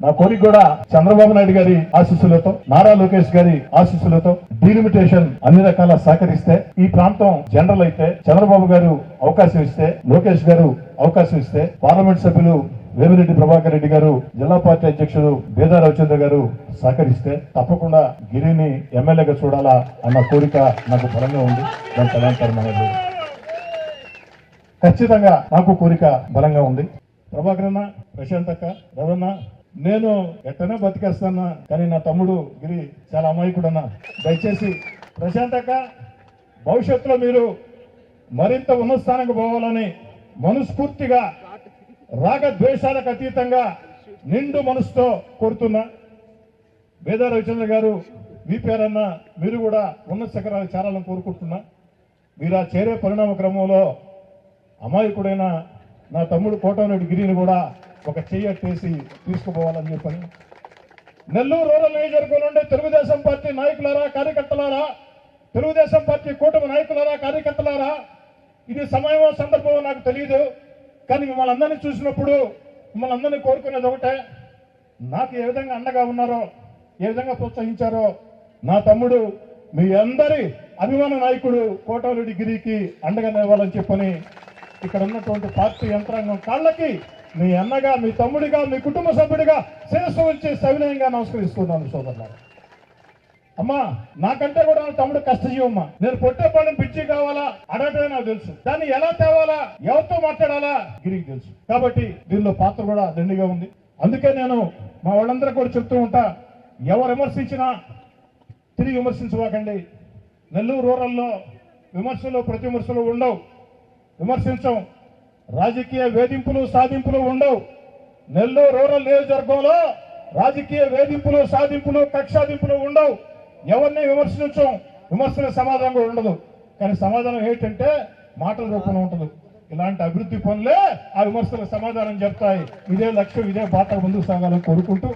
నా కోరిక కూడా చంద్రబాబు నాయుడు గారి ఆశీస్సులతో, నారా లోకేష్ గారి ఆశీస్సులతో డీలిమిటేషన్ అన్ని రకాల సహకరిస్తే ఈ ప్రాంతం జనరల్ అయితే, చంద్రబాబు గారు అవకాశం ఇస్తే, లోకేష్ గారు అవకాశం ఇస్తే, పార్లమెంట్ సభ్యులు వేమిరెడ్డి ప్రభాకర్ రెడ్డి గారు, జిల్లా పార్టీ అధ్యక్షుడు బేదా రవిచంద్ర గారు సహకరిస్తే తప్పకుండా గిరిని ఎమ్మెల్యేగా చూడాలా అన్న కోరిక నాకు బలంగా ఉంది. దాని తలంతరం అనేది ఖచ్చితంగా నాకు కోరిక బలంగా ఉంది. ప్రభాకర్ అన్న, ప్రశాంత్ అక్క, రవణ, నేను ఎట్టనే బతికేస్తానా, కానీ నా తమ్ముడు గిరి చాలా అమాయకుడన్నా. దయచేసి ప్రశాంత్ అక్క, భవిష్యత్తులో మీరు మరింత ఉన్నత స్థానానికి పోవాలని మనస్ఫూర్తిగా, రాగ ద్వేషాలకు అతీతంగా నిండు మనసుతో కోరుతున్నా. బేదా రవిచంద్ర గారు, విపిఆర్ అన్న, మీరు కూడా ఉన్నత శిఖరాలు చేరాలని కోరుకుంటున్నా. మీరు ఆ చేరే పరిణామ క్రమంలో అమాయకుడైన నా తమ్ముడు కోటమిరెడ్డి గిరిని కూడా ఒక చెయ్యట్టేసి తీసుకుపోవాలని చెప్పని, నెల్లూరు రూరల్ నియోజకవర్గం నుండి తెలుగుదేశం పార్టీ నాయకులారా, కార్యకర్తలారా, తెలుగుదేశం పార్టీ కూటమి నాయకులారా, కార్యకర్తలారా, ఇది సమయమో సందర్భమో నాకు తెలియదు, కానీ మిమ్మల్ని అందరినీ చూసినప్పుడు మిమ్మల్ని అందరినీ కోరుకునేది ఒకటే, నాకు ఏ విధంగా అండగా ఉన్నారో, ఏ విధంగా ప్రోత్సహించారో నా తమ్ముడు మీ అందరి అభిమాన నాయకుడు కోటమిరెడ్డి గిరికి అండగా నిలవాలని చెప్పని ఇక్కడ ఉన్నటువంటి పార్టీ యంత్రాంగం కాళ్ళకి మీ అన్నగా, మీ తమ్ముడిగా, మీ కుటుంబ సభ్యుడిగా శిరస్సు ఉంచి సవినయంగా నమస్కరిస్తున్నాను సోదరులారా. అమ్మా, నాకంటే కూడా నా తమ్ముడు కష్టజీవమ్మా. నేను పొట్టేపాలెం పిచ్చి కావాలా అడగటమే నాకు తెలుసు, దాన్ని ఎలా తేవాలా, ఎవరితో మాట్లాడాలా గిరికి తెలుసు. కాబట్టి దీనిలో పాత్ర కూడా దండిగా ఉంది. అందుకే నేను మా వాళ్ళందరూ కూడా చెప్తూ ఉంటా, ఎవరు విమర్శించినా తిరిగి విమర్శించవాకండి. నెల్లూరు రూరల్లో విమర్శలు ప్రతి విమర్శలు ఉండవు, విమర్శించం. రాజకీయ వేధింపులు సాధింపులు ఉండవు. నెల్లూరు రూరల్ నియోజకవర్గంలో రాజకీయ వేధింపులు సాధింపులు కక్షాదింపులు ఉండవు. ఎవరిని విమర్శించం, విమర్శల సమాధానం కూడా ఉండదు. కానీ సమాధానం ఏంటంటే మాటల రూపంలో ఉంటుంది. ఇలాంటి అభివృద్ధి పనులే ఆ విమర్శలకు సమాధానం చెప్తాయి. ఇదే లక్ష్యం, ఇదే బాట ముందుకు సాగాలని కోరుకుంటూ